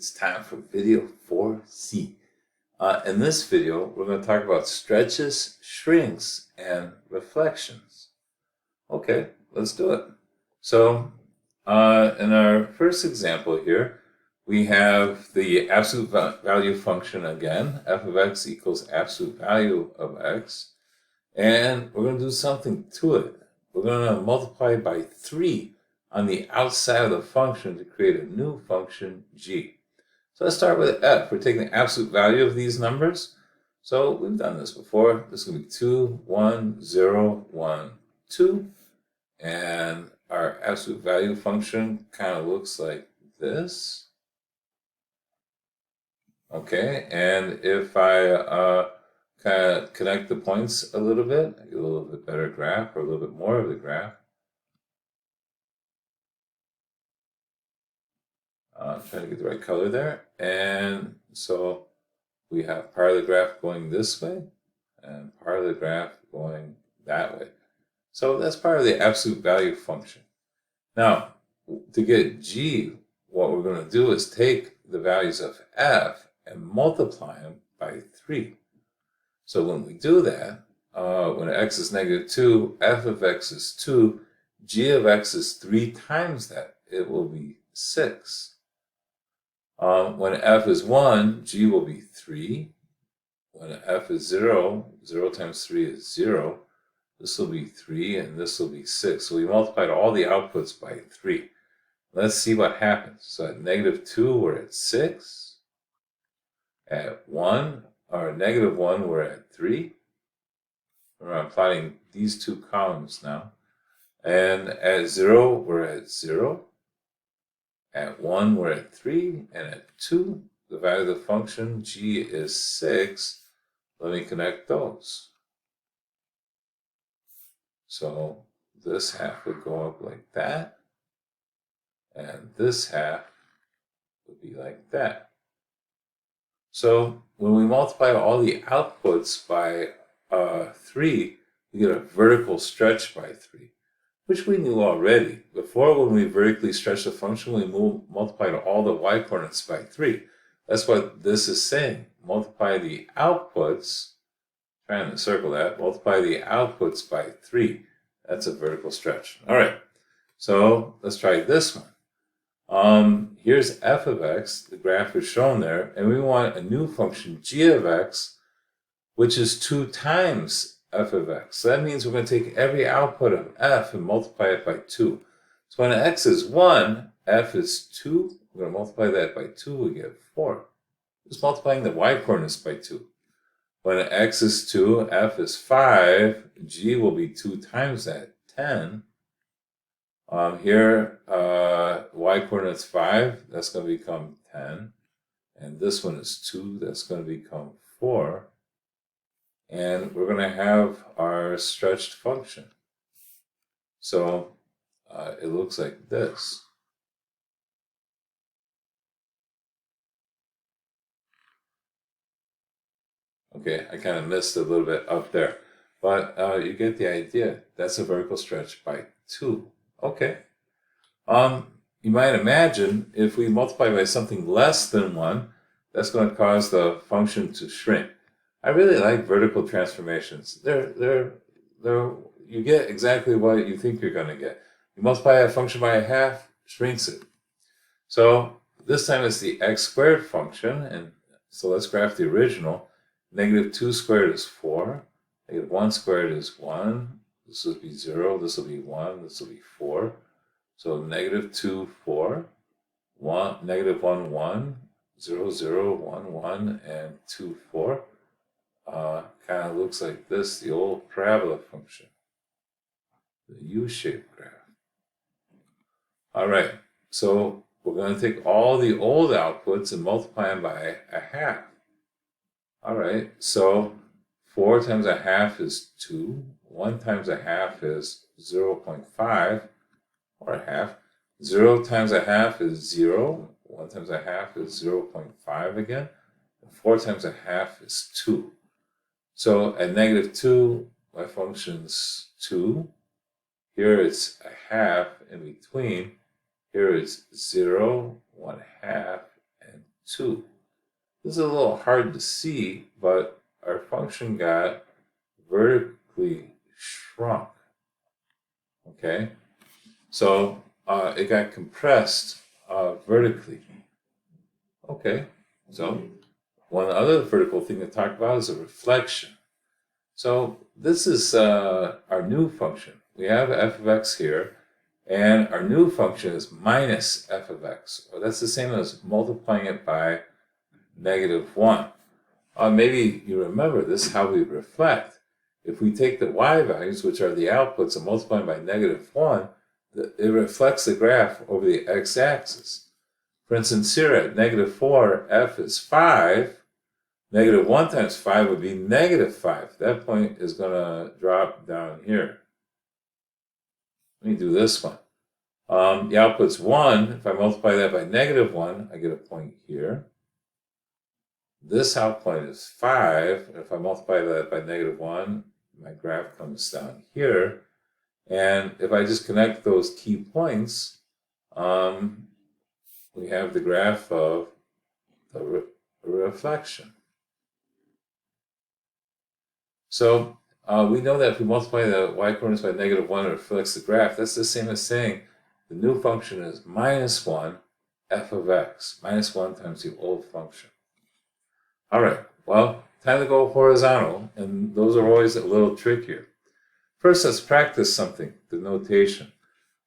It's time for video 4C. In this video, we're going to talk about stretches, shrinks, and reflections. Okay, let's do it. So, in our first example here, we have the absolute value function again. F of x equals absolute value of x. And we're going to do something to it. We're going to multiply by 3 on the outside of the function to create a new function g. So let's start with f. We're taking the absolute value of these numbers. So we've done this before. This is going to be 2, 1, 0, 1, 2. And our absolute value function kind of looks like this. Okay, and if I kind of connect the points a little bit, I get a little bit better graph or a little bit more of the graph. Trying to get the right color there. And so we have part of the graph going this way and part of the graph going that way. So that's part of the absolute value function. Now, to get g, what we're going to do is take the values of f and multiply them by 3. So when we do that, when x is -2, f of x is 2, g of x is 3 times that. It will be 6. When f is 1, g will be 3. When f is 0, 0 times 3 is 0. This will be 3 and this will be 6. So we multiplied all the outputs by 3. Let's see what happens. So at -2, we're at 6. At 1, or -1, we're at 3. I'm plotting these two columns now. And at 0, we're at 0. At 1, we're at 3. And at 2, the value of the function g is 6. Let me connect those. So this half would go up like that. And this half would be like that. So when we multiply all the outputs by 3, we get a vertical stretch by 3, which we knew already. Before, when we vertically stretched the function, we multiplied all the y-coordinates by 3. That's what this is saying. Multiply the outputs, trying to circle that, multiply the outputs by 3. That's a vertical stretch. All right, so let's try this one. Here's f of x, the graph is shown there, and we want a new function g of x, which is 2 times f of x. So that means we're going to take every output of f and multiply it by 2. So when x is 1, f is 2. We're going to multiply that by 2, we get 4. Just multiplying the y-coordinates by 2. When x is 2, f is 5. G will be 2 times that, 10. Here, y-coordinate's 5. That's going to become 10. And this one is 2. That's going to become 4. And we're going to have our stretched function. So it looks like this. Okay, I kind of missed a little bit up there. But you get the idea. That's a vertical stretch by 2. Okay. You might imagine if we multiply by something less than 1, that's going to cause the function to shrink. I really like vertical transformations. You get exactly what you think you're going to get. You multiply a function by a half, shrinks it. So this time it's the x squared function, and so let's graph the original. -2 squared is 4. -1 squared is 1. This will be 0. This will be 1. This will be 4. So -2, 4. 1, -1, 1. 0, 0, 1, 1, and 2, 4. Kind of looks like this, the old parabola function, the U-shaped graph. All right, so we're going to take all the old outputs and multiply them by a half. All right, so 4 times a half is 2. 1 times a half is 0.5, or a half. 0 times a half is 0. 1 times a half is 0.5 again. And 4 times a half is 2. So at -2, my function's 2. Here it's a half in between. Here it's 0, 1/2, and 2. This is a little hard to see, but our function got vertically shrunk. Okay, so it got compressed vertically. Okay, so one other vertical thing to talk about is a reflection. So this is our new function. We have f of x here, and our new function is minus f of x. Well, that's the same as multiplying it by -1. Maybe you remember this is how we reflect. If we take the y values, which are the outputs, and multiply by -1, it reflects the graph over the x-axis. For instance, here at -4, f is 5. -1 times 5 would be -5. That point is going to drop down here. Let me do this one. The output's 1. If I multiply that by -1, I get a point here. This outpoint is 5. If I multiply that by -1, my graph comes down here. And if I just connect those key points, we have the graph of the reflection. So we know that if we multiply the y-coordinates by -1, it reflects the graph. That's the same as saying the new function is -1 f of x, -1 times the old function. All right, well, time to go horizontal, and those are always a little trickier. First, let's practice something, the notation.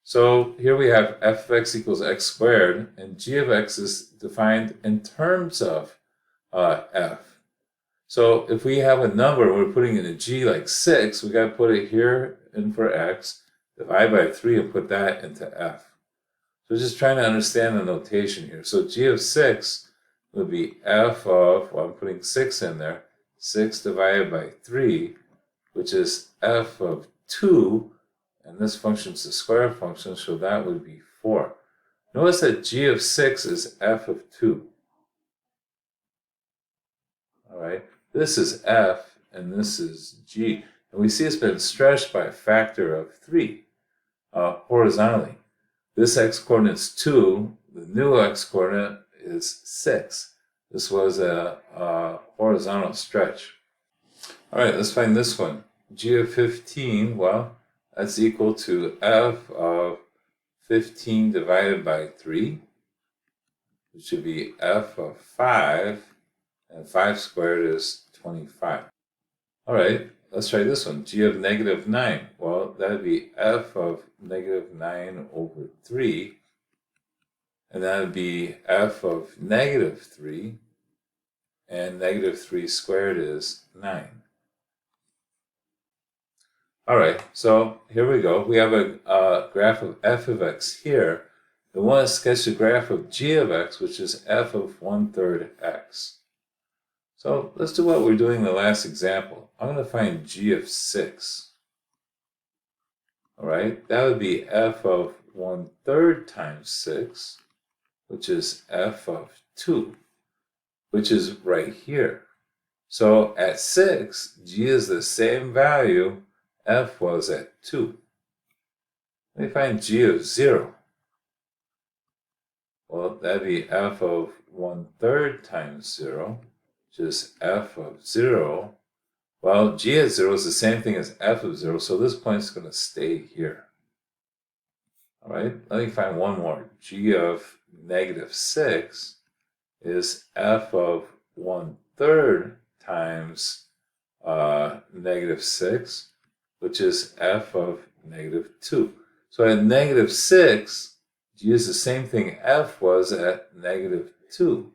So here we have f of x equals x squared, and g of x is defined in terms of f. So if we have a number and we're putting in a g like 6, we got to put it here in for x, divide by 3 and put that into f. So just trying to understand the notation here. So g of 6 would be f of, well, I'm putting 6 in there, 6 divided by 3, which is f of 2, and this function is the square function, so that would be 4. Notice that g of 6 is f of 2. All right, this is f, and this is g. And we see it's been stretched by a factor of 3 horizontally. This x-coordinate is 2. The new x-coordinate is 6. This was a horizontal stretch. All right, let's find this one. G of 15, well, that's equal to f of 15 divided by 3, which should be f of 5, and 5 squared is 25. All right, let's try this one. G of -9, well, that would be f of -9 over 3, and that would be f of -3, and -3 squared is 9. All right, so here we go. We have a graph of f of x here. We want to sketch the graph of g of x, which is f of 1/3 x. So let's do what we were doing in the last example. I'm going to find g of 6. All right, that would be f of 1/3 times 6, which is f of 2, which is right here. So at 6, g is the same value f was at 2. Let me find g of 0. Well, that'd be f of 1/3 times 0, which is f of 0. Well, g at 0 is the same thing as f of 0, so this point is going to stay here. All right, let me find one more. G of -6 is f of 1/3 times -6, which is f of -2. So at -6, g is the same thing f was at -2.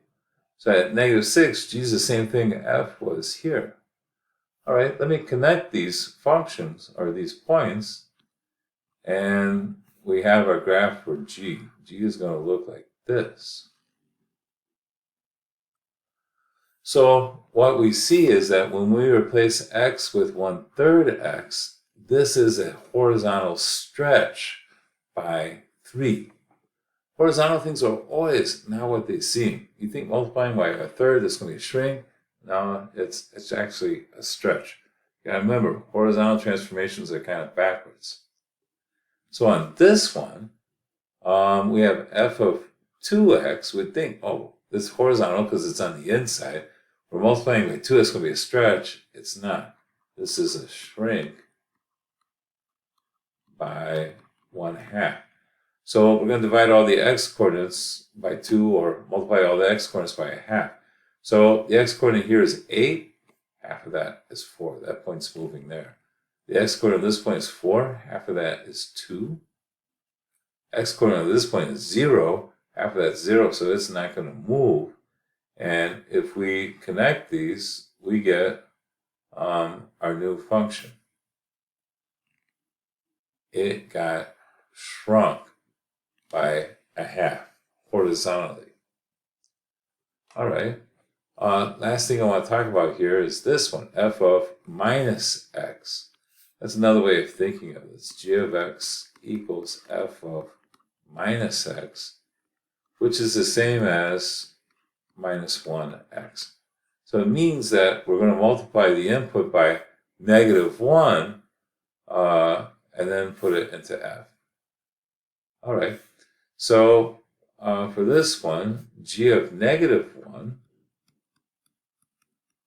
So at -6, g is the same thing f was here. All right, let me connect these functions, or these points, and we have our graph for g. G is going to look like this. So what we see is that when we replace x with 1/3 x, this is a horizontal stretch by 3. Horizontal things are always not what they seem. You think multiplying by 1/3 is going to be a shrink. No, it's actually a stretch. You gotta remember, horizontal transformations are kind of backwards. So on this one, we have f of 2x. We'd think, oh, this horizontal because it's on the inside. We're multiplying by 2, it's going to be a stretch. It's not. This is a shrink by 1/2. So we're going to divide all the x-coordinates by 2 or multiply all the x-coordinates by 1/2. So the x-coordinate here is 8. Half of that is 4. That point's moving there. The x-coordinate of this point is 4. Half of that is 2. X-coordinate of this point is 0. Half of that's 0, so it's not going to move. And if we connect these, we get our new function. It got shrunk by 1/2 horizontally. All right. Last thing I want to talk about here is this one, f of minus x. That's another way of thinking of this. G of x equals f of minus x, which is the same as minus 1x. So it means that we're going to multiply the input by -1 and then put it into f. All right. So for this one, g of -1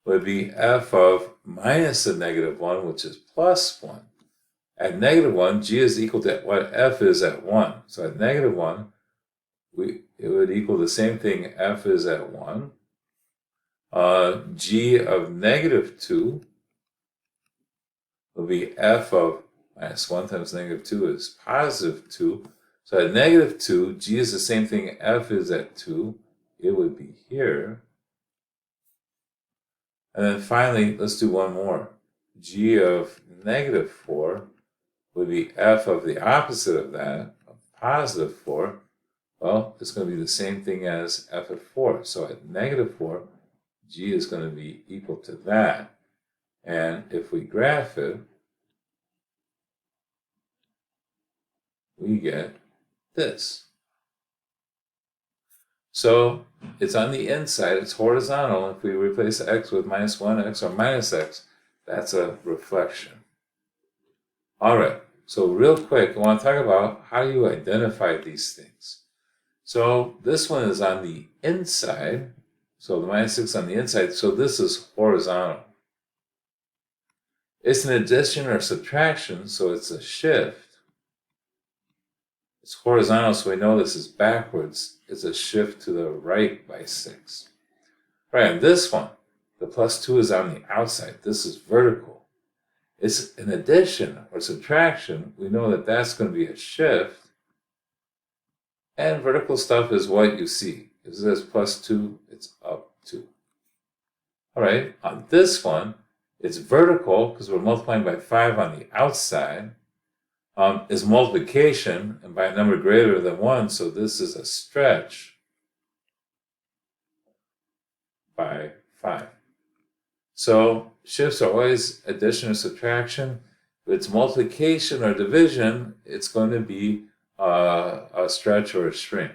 would be f of minus the -1, which is plus 1. At -1, g is equal to what f is at 1. So at -1, it would equal the same thing f is at 1. G of -2 will be f of minus 1 times -2 is positive 2. So at -2, g is the same thing f is at 2. It would be here. And then finally, let's do one more. G of -4 would be f of the opposite of that, of positive 4. Well, it's going to be the same thing as f of 4. So at -4, g is going to be equal to that. And if we graph it, we get this. So it's on the inside, it's horizontal. If we replace x with -1x or minus x, that's a reflection. All right, so real quick, I want to talk about how you identify these things. So this one is on the inside, so the -6 on the inside, so this is horizontal. It's an addition or subtraction, so it's a shift. It's horizontal, so we know this is backwards. It's a shift to the right by 6. Right, and this one, the +2 is on the outside. This is vertical. It's an addition or subtraction. We know that that's going to be a shift. And vertical stuff is what you see. If it says +2, it's up 2. All right, on this one, it's vertical because we're multiplying by 5 on the outside. Is multiplication, and by a number greater than 1, so this is a stretch by 5. So shifts are always addition or subtraction. If it's multiplication or division, it's going to be a stretch or a shrink.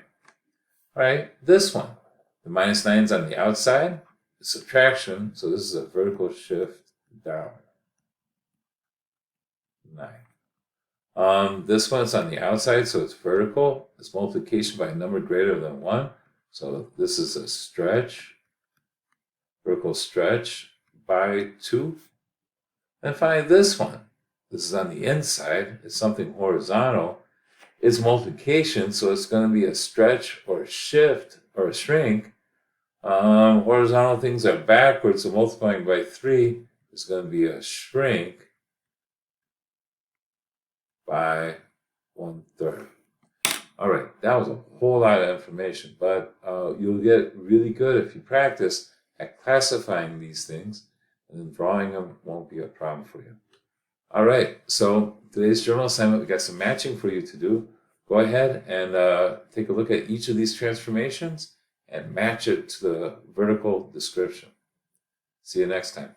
All right, this one, the -9 is on the outside, subtraction, so this is a vertical shift down. 9. This one's on the outside, so it's vertical. It's multiplication by a number greater than 1. So this is a stretch, vertical stretch by 2. And finally this one. This is on the inside. It's something horizontal. It's multiplication, so it's going to be a stretch or a shift or a shrink. Horizontal things are backwards, so multiplying by 3 is going to be a shrink by 1/3. All right, that was a whole lot of information, but you'll get really good if you practice at classifying these things, and then drawing them won't be a problem for you. All right, so today's journal assignment, we got some matching for you to do. Go ahead and take a look at each of these transformations and match it to the vertical description. See you next time.